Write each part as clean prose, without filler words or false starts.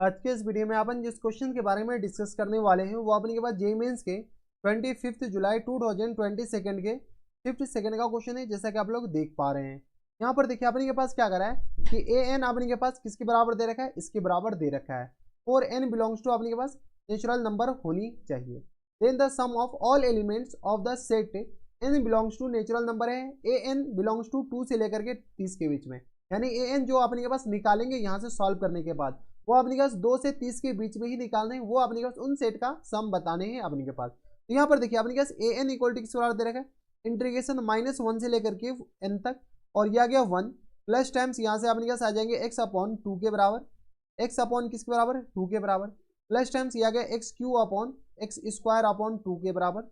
आज के इस वीडियो में अपन जिस क्वेश्चन के बारे में डिस्कस करने वाले हैं वो अपने के पास जेईई मेंस के 25 जुलाई 2022 के 5th सेकंड का क्वेश्चन है, जैसा कि आप लोग देख पा रहे हैं। यहाँ पर देखिए अपने के पास क्या करा है कि ए एन अपने के पास किसके बराबर दे रखा है, इसके बराबर दे रखा है। और एन बिलोंग्स टू अपने के पास नेचुरल नंबर होनी चाहिए। Then the sum of all elements of the set N belongs to natural number है। ए एन बिलोंग्स टू 2 से लेकर के 30 के बीच में, यानी ए एन जो अपने के पास निकालेंगे यहाँ से सॉल्व करने के बाद वो अपने पास 2 से 30 के बीच में ही निकालने हैं। वो अपने पास उन सेट का सम बताने हैं अपने के पास। तो यहाँ पर देखिए अपने पास ए एन इक्वल टू किस बराबर दे रखा है, इंटीग्रेशन -1 से लेकर के एन तक, और यह आ गया 1 प्लस टाइम्स यहाँ से अपने पास आ जाएंगे एक्स अपॉन 2 के बराबर, एक्स अपॉन किसके बराबर, 2 के बराबर, प्लस टाइम्स यह आ गया x Q upon x square upon 2 के बराबर,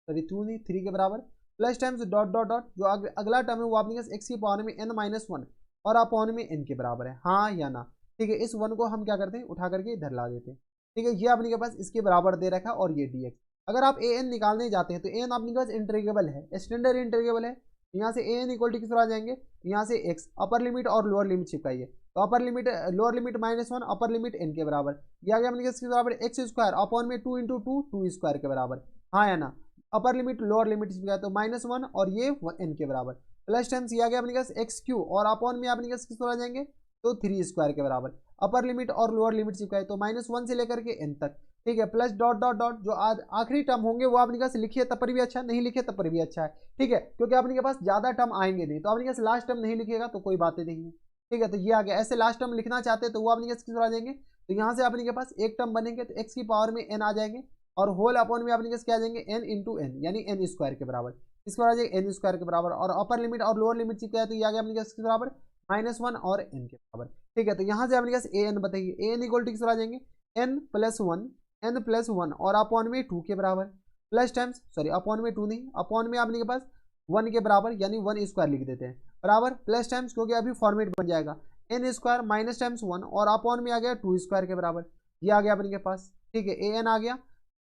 सॉरी 2 नहीं 3 के बराबर, plus times dot dot dot जो अगला टर्म है वो अपने पास एक्स की पावर में n-1 और अपॉन में n के बराबर है, हाँ या ना। ठीक है, इस 1 को हम क्या करते हैं उठा करके इधर ला देते हैं। ठीक है, ये अपने के पास इसके बराबर दे रखा है और ये dx। अगर आप an निकालने जाते हैं तो an अपने पास इंटीग्रेबल है, स्टैंडर्ड इंटीग्रेबल है। यहाँ से an इक्वल टू किस आ जाएंगे, यहाँ से x अपर लिमिट और लोअर लिमिट चिपकाइए, तो upper limit lower limit -1 upper limit n के बराबर, यह आ गया अपने किसके बराबर एक्स स्क्वायर अपॉन में 2 इंटू 2 स्क्वायर के बराबर, हाँ या ना। अपर लिमिट लोअर लिमिट चिपकाया तो -1 और ये n के बराबर, प्लस टाइम्स ये आ गया अपने पास एक्स क्यू और अपॉन में अपने पास किस आ जाएंगे तो 3 स्क्वायर के बराबर, अपर लिमिट और लोअर लिमिट चिपकाए तो -1 से लेकर के n तक। ठीक है, प्लस डॉट डॉट डॉट जो आखिरी टर्म होंगे वो अपने पास लिखिए तब पर भी अच्छा, नहीं लिखिए तब पर भी अच्छा है। ठीक है, क्योंकि अपने के पास ज्यादा टर्म आएंगे नहीं, तो अपने पास लास्ट टर्म नहीं लिखिएगा तो कोई बातें नहीं है। ठीक है, तो ये आ गया। ऐसे लास्ट टर्म लिखना चाहते हैं तो वो अपने पास किस आ जाएंगे, तो यहाँ से अपने के पास एक टर्म बनेंगे तो एक्स की पावर में n आ जाएंगे और होल अपॉन में अपने क्या आ जाएंगे n इंटू एन, यानी n स्क्वायर के बराबर, इसके बाद आ जाएगा n स्क्वायर के बराबर, और अपर लिमिट और लोअर लिमिट चिपकाया तो ये आ गया अपने किसके बराबर -1 और n के बराबर। ठीक है, तो यहाँ से अपने पास ए एन बताइए, ए एन इक्वल टू किस आ जाएंगे n+1 और अपॉन में 2 के बराबर, प्लस टाइम्स सॉरी अपॉन में 2 नहीं, अपॉन में अपने के पास 1 के बराबर यानी 1 स्क्वायर लिख देते हैं बराबर, प्लस टाइम्स क्योंकि अभी फॉर्मेट बन जाएगा n स्क्वायर माइनस टाइम्स 1 और अपॉन में आ गया 2 स्क्वायर के बराबर, ये आ गया अपने के पास। ठीक है, ए एन आ गया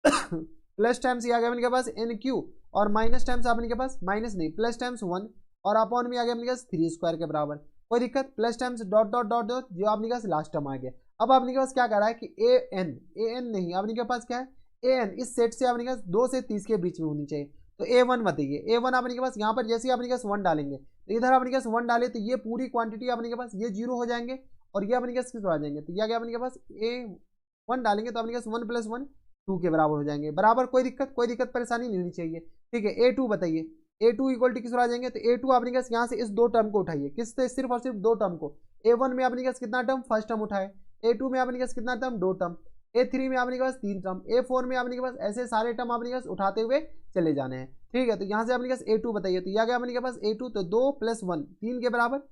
प्लस टाइम्स ये आ गया अपने के पास एन क्यू और माइनस टाइम्स अपने के पास माइनस नहीं प्लस टाइम्स 1 और अपॉन में आ गया अपने पास 3 स्क्वायर के बराबर, कोई दिक्कत, plus times dot dot dot dot जो अपने पास लास्ट टर्म आ गया। अब अपने के पास क्या कर रहा है कि ए एन नहीं, अपने के पास क्या है ए एन इस सेट से अपने के पास 2 से 30 के बीच में होनी चाहिए, तो ए1 बताइए, ए1 अपने के पास यहाँ पर जैसे अपने के पास 1 डालेंगे तो इधर अपने के पास 1 डाले तो ये पूरी क्वांटिटी अपने के पास ये 0 हो जाएंगे और ये अपने के पास किस आ जाएंगे, तो ये गया अपने के पास ए1 डालेंगे तो अपने के पास 1 + 1 2 के बराबर हो जाएंगे बराबर, कोई दिक्कत परेशानी नहीं होनी चाहिए। ठीक है, ए2 बताइए, ए2 इक्वल टू किस आ जाएंगे, तो ए2 अपने पास यहाँ से इस 2 टर्म को उठाइए, किससे सिर्फ और सिर्फ 2 टर्म को, ए1 में अपने पास कितना टर्म फर्स्ट टर्म उठाए, ए2 में अपने पास कितना टर्म 2 टर्म, ए3 में अपने के पास 3 टर्म, ए4 में अपने के पास ऐसे सारे टर्म अपने पास उठाते हुए चले जाने हैं। ठीक है, तो यहाँ से अपने पास ए2 बताइए, तो यह गया अपने के पास ए2 तो 2 + 1 3 के बराबर,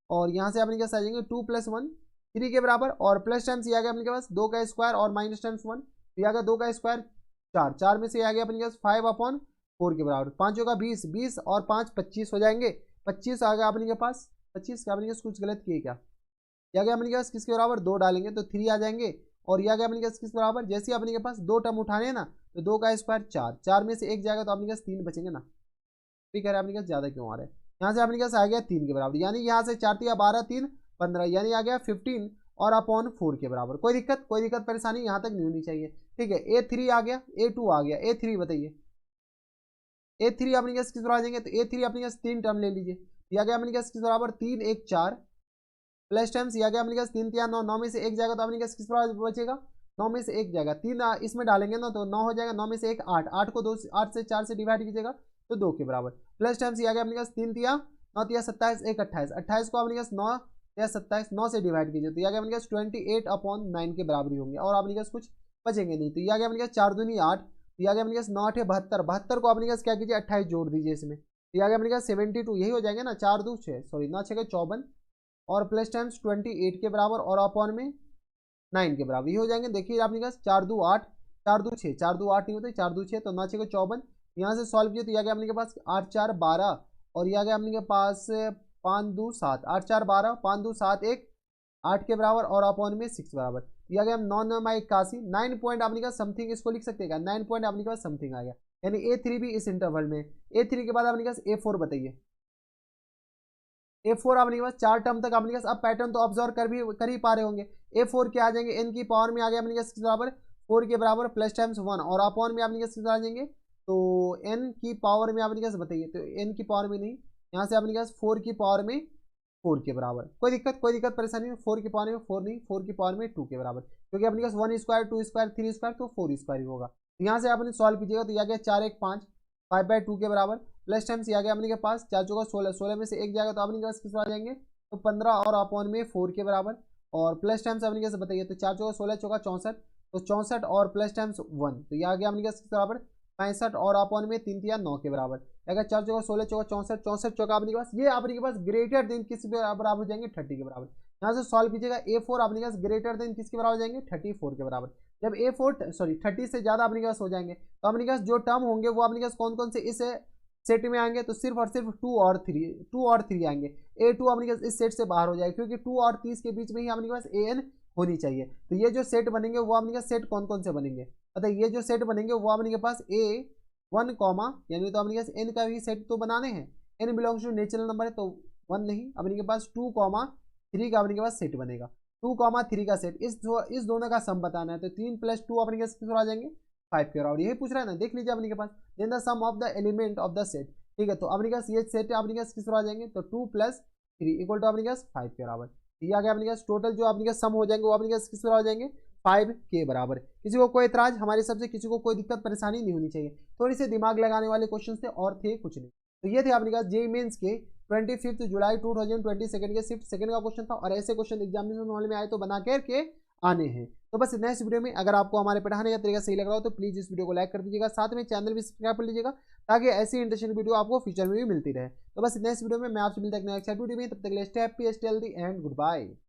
और यहाँ से अपने के पास आ जाएंगे 2 + 1 3 के बराबर, और प्लस टाइम्स यह गया अपने के पास 2 का स्क्वायर और माइनस टाइम्स 1, तो यह गया 2 का स्क्वायर 4, 4 में से आ गया अपने पास 5/4 के बराबर, 5 होगा 20, 20 और 5 25 हो जाएंगे, 25 आ गया अपने के पास 25 का अपने कुछ गलत किए क्या, यह गया अपने के पास किसके बराबर 2 डालेंगे तो 3 आ जाएंगे, और यह गया अपने के पास किस बराबर, जैसे अपने के पास 2 टर्म उठाने हैं ना तो 2 का स्क्वायर 4, 4 में से एक जाएगा तो अपने के पास 3 बचेंगे ना, ठीक है अपने के पास ज्यादा क्यों आ रहा है, यहाँ से अपने के पास आ गया 3 के बराबर, यानी यहाँ से 4 × 12 3 15 यानी आ गया 15 और अपॉन 4 के बराबर, कोई दिक्कत परेशानी यहाँ तक नहीं होनी चाहिए। ठीक है, ए3 आ गया, ए2 आ गया, ए3 बताइए, ए3 अपने के पास किस बराबर आ जाएंगे, तो ए3 अपने के पास 3 टर्म ले लीजिए, यह गया अपने के पास किस बराबर 3 1 4 प्लस टाइम्स यह गया अपने पास 3 3 9, 9 में से एक जाएगा तो अपने पास किस बराबर बचेगा 9 में से एक जाएगा, 3 इसमें डालेंगे ना तो 9 हो जाएगा, 9 में से एक 8, 8 को 2 8 से 4 से डिवाइड कीजिएगा तो 2 के बराबर, प्लस टाइम्स यह गया अपने पास 3 3 9 3 27 1 28, 28 को अपने पास 9 या 27 9 से डिवाइड कीजिए तो यह गया अपने पास 28/9 के बराबर ही होंगे, और अपने पास कुछ बचेंगे नहीं, तो यह गया अपने पास 4 दूनी 8, तो यह गया अपने पास 9 8 72, 72 को अपने पास क्या कीजिए 28 जोड़ दीजिए इसमें, तो यह गया अपने पास 72 यही हो जाएंगे ना, 4 2 6 सॉरी 9 6 54 और प्लस टाइम्स 28 के बराबर और अपॉन में 9 के बराबर, ये हो जाएंगे। देखिए आपके पास 4 2 8 4 2 6 4 2 8 नहीं होते 4 2 6 तो 9 6 54, यहाँ से सॉल्व किया तो यह गया अपने के पास 8 4 12 और यह गया अपने के पास 5 2 7 8 4 12 5 2 7 1 8 के बराबर और अपॉन में 6 बराबर, यह गया 9 9 81 9 पॉइंट अपने का समथिंग, इसको लिख सकते हैं 9 पॉइंट अपने के पास समथिंग आ गया, यानी ए3 भी इस इंटरवल में, ए3 के बाद अपने पास ए4 बताइए, A4 आपने के पास 4 टर्म तक आपने के पास अब पैटर्न तो ऑब्जर्व कर ही पा रहे होंगे। A4 क्या आ जाएंगे, n की पावर में आ गया अपने के पास किस बराबर 4 के बराबर प्लस टाइम्स 1 और अपॉन में आपने किस आ जाएंगे, तो n की पावर में आपने कैसे बताइए, तो n की पावर में नहीं, यहाँ से आपने पास 4 की पावर में 4 के बराबर, कोई दिक्कत परेशानी नहीं, 4 की पावर में 4 नहीं, 4 की पावर में 2 के बराबर, क्योंकि अपने पास 1 स्क्वायर 2 स्क्वायर 3 स्क्वायर तो 4 स्क्वायर ही होगा। तो यहाँ से आपने सॉल्व कीजिएगा तो यह गया 4 1 5 5/2 के बराबर प्लस टाइम्स आ गया अपने के पास 4 चौका 16, 16 में से एक जाएगा तो अपने के पास किस आ जाएंगे, तो 15 और अपॉन में 4 के बराबर और प्लस टाइम्स अपने कैसे बताइए, तो 4 चौका 16 चौका 64, तो 64 और प्लस टाइम्स 1, तो यह आ गया अपने के किस बराबर 65 और अपॉन में 3 या 9 के बराबर। अगर 4 चौका 16 चौका 64 64 चौका आपने के पास, ये आपने के पास ग्रेटर देन किस बराबर हो जाएंगे 30 के बराबर। यहाँ से सॉल्व कीजिएगा A4 आपने के पास ग्रेटर देन किसके बराबर हो जाएंगे 34 के बराबर। जब A4 सॉरी 30 से ज्यादा अपने के पास हो जाएंगे तो अपने के पास जो टर्म होंगे वो अपने के पास कौन कौन से इस सेट में आएंगे, तो सिर्फ और सिर्फ 2 और 3 आएंगे। A2 अपने के पास इस सेट से बाहर हो जाएगा क्योंकि 2 और 30 के बीच में ही अपने के पास AN होनी चाहिए। तो ये जो सेट बनेंगे वो अपने के सेट कौन कौन से बनेंगे, मतलब ये जो सेट बनेंगे वो अपने के पास A1 कॉमा यानी तो अपने के पास n का भी सेट तो बनाने हैं, n belongs to natural number है तो 1 नहीं, अपने के पास 2 कॉमा 3 का अपने के पास सेट बनेगा, 2 कॉमा 3 का सेट, इस दोनों का सम बताना है, तो 3 प्लस 2 अपने के पास किस आ जाएंगे 5 के बराबर। यही पूछ रहा है ना, देख लीजिए अपने के पास then the sum of the element of the set, ठीक है। तो अपने पास ये सेट अपने पास किस आ जाएंगे, तो 2 प्लस 3 इक्वल टू अपने पास 5 के बराबर। ये आ गया अपने पास टोटल जो अपने पास सम हो जाएंगे वो अपने पास किस हो जाएंगे 5 के बराबर। किसी को कोई एतराज, हमारी सब से किसी को कोई दिक्कत परेशानी नहीं होनी चाहिए, थोड़ी सी दिमाग लगाने वाले क्वेश्चन थे और थे कुछ नहीं। तो ये थे अपने पास जेईई मेंस के 25 जुलाई 2022 के शिफ्ट सेकंड का क्वेश्चन था और ऐसे क्वेश्चन एग्जामिनेशन हॉल में आए तो बना करके आने हैं। तो बस नेक्स्ट वीडियो में अगर आपको हमारे पढ़ाने का तरीका सही लग रहा हो तो प्लीज इस वीडियो को लाइक कर दीजिएगा, साथ में चैनल भी सब्सक्राइब कर लीजिएगा ताकि ऐसी इंटरेस्टिंग वीडियो आपको फ्यूचर में भी मिलती रहे। तो बस नेक्स्ट वीडियो में मैं आपसे मिलता हूं नेक्स्ट वीडियो में, तब तक के लिए stay happy stay healthy and good bye.